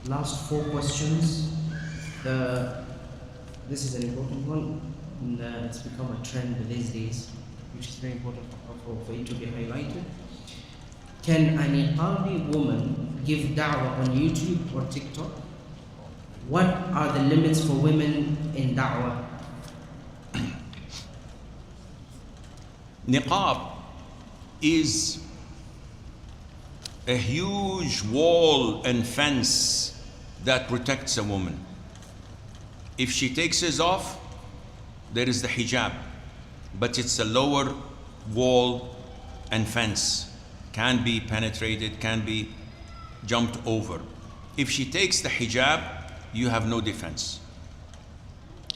last 4 questions. This is an important one, and it's become a trend these days, which is very important for it to be highlighted. Can a Niqabi woman give Dawah on YouTube or TikTok? What are the limits for women in Dawah? Niqab is a huge wall and fence that protects a woman. If she takes it off, there is the hijab, but it's a lower wall and fence, can be penetrated, can be jumped over. If she takes the hijab, you have no defense.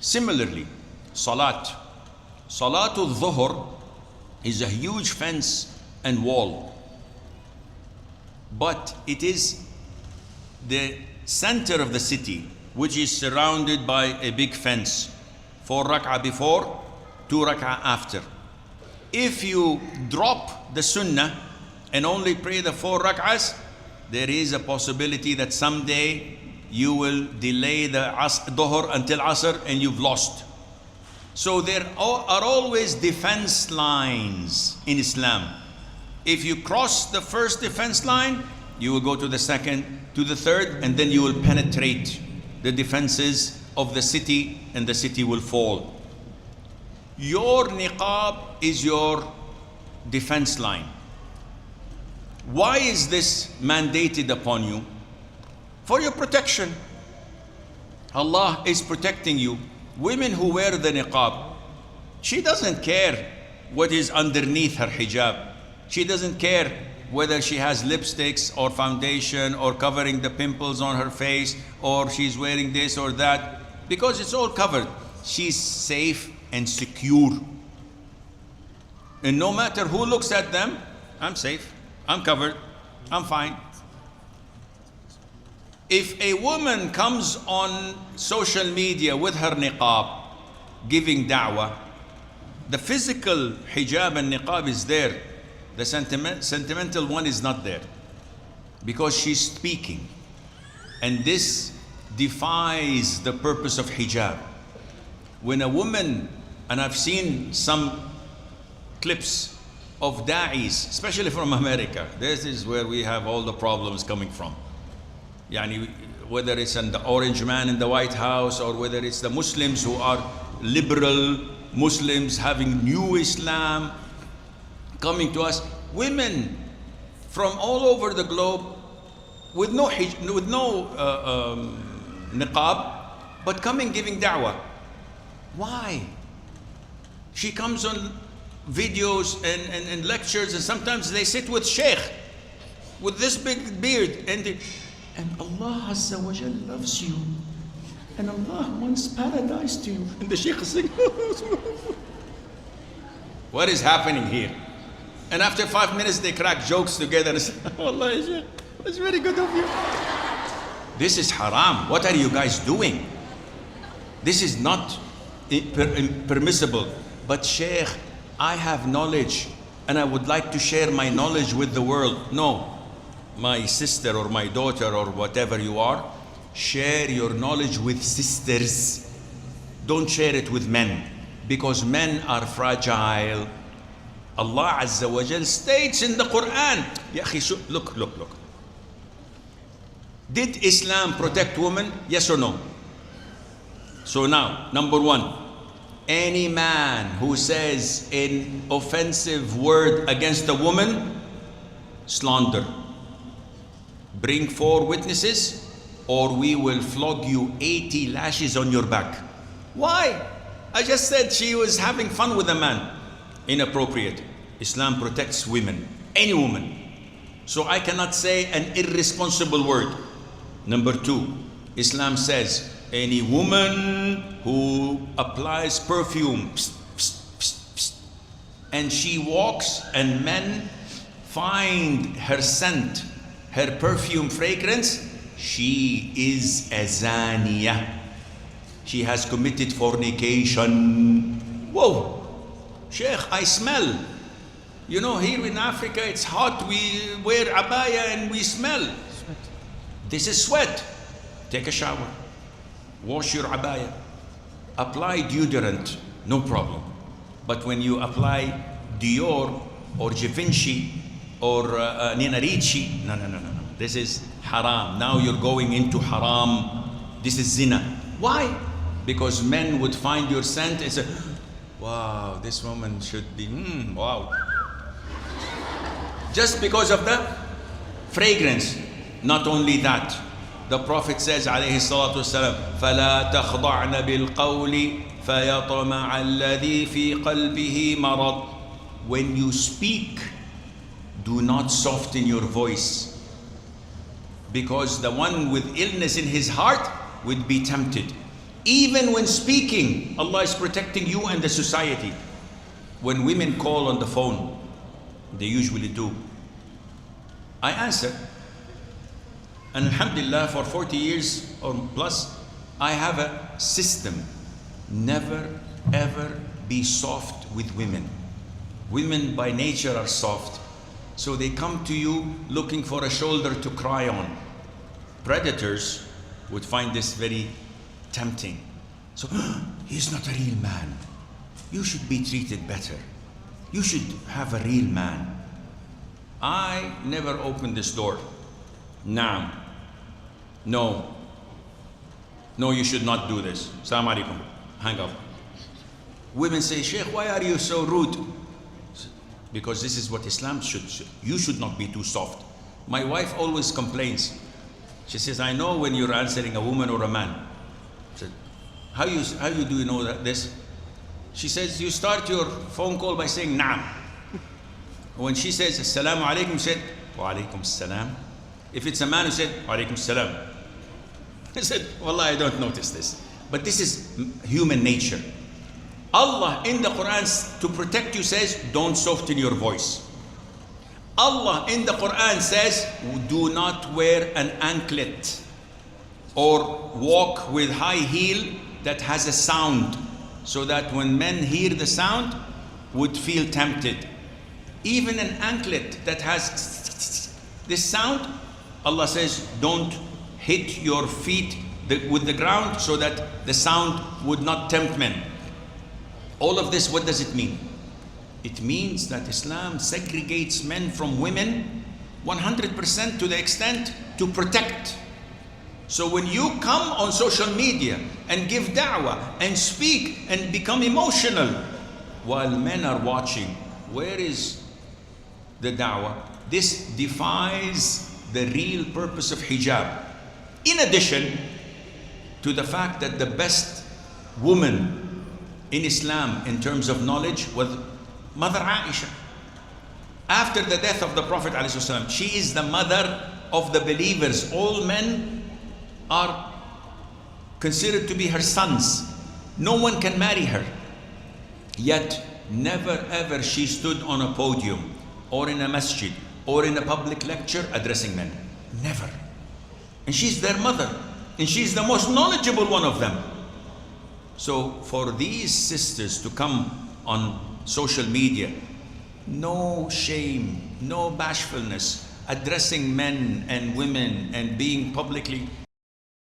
Similarly, Salatul Dhuhr is a huge fence and wall, but it is the center of the city, which is surrounded by a big fence. 4 rak'ah before, 2 rak'ah after. If you drop the sunnah and only pray the 4 rak'ahs, there is a possibility that someday you will delay the dhuhr until asr and you've lost. So there are always defense lines in Islam. If you cross the first defense line, you will go to the second, to the third, and then you will penetrate the defenses of the city, and the city will fall. Your niqab is your defense line. Why is this mandated upon you? For your protection. Allah is protecting you. Women who wear the niqab, she doesn't care what is underneath her hijab. She doesn't care whether she has lipsticks or foundation or covering the pimples on her face, or she's wearing this or that, because it's all covered. She's safe and secure. And no matter who looks at them, I'm safe, I'm covered, I'm fine. If a woman comes on social media with her niqab, giving da'wah, the physical hijab and niqab is there. The sentimental one is not there, because she's speaking. And this defies the purpose of hijab. When a woman, and I've seen some clips of da'is, especially from America, this is where we have all the problems coming from. Yani, whether it's the orange man in the White House, or whether it's the Muslims who are liberal Muslims having new Islam coming to us, women from all over the globe with no niqab, but coming giving da'wah. Why? She comes on videos and lectures, and sometimes they sit with sheikh with this big beard, and Allah Azza wa Jal loves you, and Allah wants paradise to you. And the sheikh is saying, what is happening here? And after 5 minutes, they crack jokes together and say, Wallahi, Sheikh, it's very good of you. This is haram. What are you guys doing? This is not permissible. But Sheikh, I have knowledge, and I would like to share my knowledge with the world. No. My sister or my daughter or whatever you are, share your knowledge with sisters. Don't share it with men, because men are fragile. Allah Azza wa Jal states in the Quran, Ya akhi, look. Did Islam protect women? Yes or no? So now, number 1, any man who says an offensive word against a woman, slander. Bring 4 witnesses, or we will flog you 80 lashes on your back. Why? I just said she was having fun with a man. Inappropriate. Islam protects women, any woman. So I cannot say an irresponsible word. Number 2, Islam says any woman who applies perfume and she walks and men find her scent, her perfume fragrance, she is a zaniyah. She has committed fornication. Whoa, Sheikh, I smell. You know, here in Africa it's hot, we wear abaya and we smell. This is sweat. take a shower, wash your abaya, apply deodorant, no problem. But when you apply Dior or Givenchy or Nina Ricci, no. This is haram. Now you're going into haram. This is zina. Why? Because men would find your scent and say, wow, this woman should be, wow. Just because of the fragrance. Not only that, the Prophet says, alayhi salatu wasalam, فَلَا تَخْضَعْنَ بِالْقَوْلِ فَيَطْمَعَ الَّذِي فِي قَلْبِهِ مَرَضٍ. When you speak, do not soften your voice, because the one with illness in his heart would be tempted. Even when speaking, Allah is protecting you and the society. When women call on the phone, they usually do, I answer. And alhamdulillah, for 40 years or plus, I have a system. Never ever be soft with women. Women by nature are soft. So they come to you looking for a shoulder to cry on. Predators would find this very tempting. So, he's not a real man. You should be treated better. You should have a real man. I never opened this door. Naam. No, you should not do this. Assalamu alaikum. Hang up. Women say, Sheikh, why are you so rude? Because this is what Islam should. You should not be too soft. My wife always complains. She says, I know when you're answering a woman or a man. I said, how do you know this? She says, you start your phone call by saying, Naam. When she says, Assalamu alaikum, said, Wa alaikum assalam. If it's a man who said, Wa alaikum assalam, I said, Wallah, I don't notice this. But this is human nature. Allah in the Quran to protect you says, don't soften your voice. Allah in the Quran says, do not wear an anklet or walk with high heel that has a sound, so that when men hear the sound would feel tempted. Even an anklet that has this sound, Allah says, don't hit your feet with the ground so that the sound would not tempt men. All of this, what does it mean? It means that Islam segregates men from women 100% to the extent to protect. So when you come on social media and give da'wah and speak and become emotional while men are watching, where is the da'wah? This defies the real purpose of hijab. In addition to the fact that the best woman in Islam in terms of knowledge was Mother Aisha. After the death of the Prophet ﷺ, she is the mother of the believers. All men are considered to be her sons. No one can marry her. Yet never ever she stood on a podium or in a masjid or in a public lecture addressing men. Never. And she's their mother, and she's the most knowledgeable one of them. So for these sisters to come on social media, no shame, no bashfulness, addressing men and women and being publicly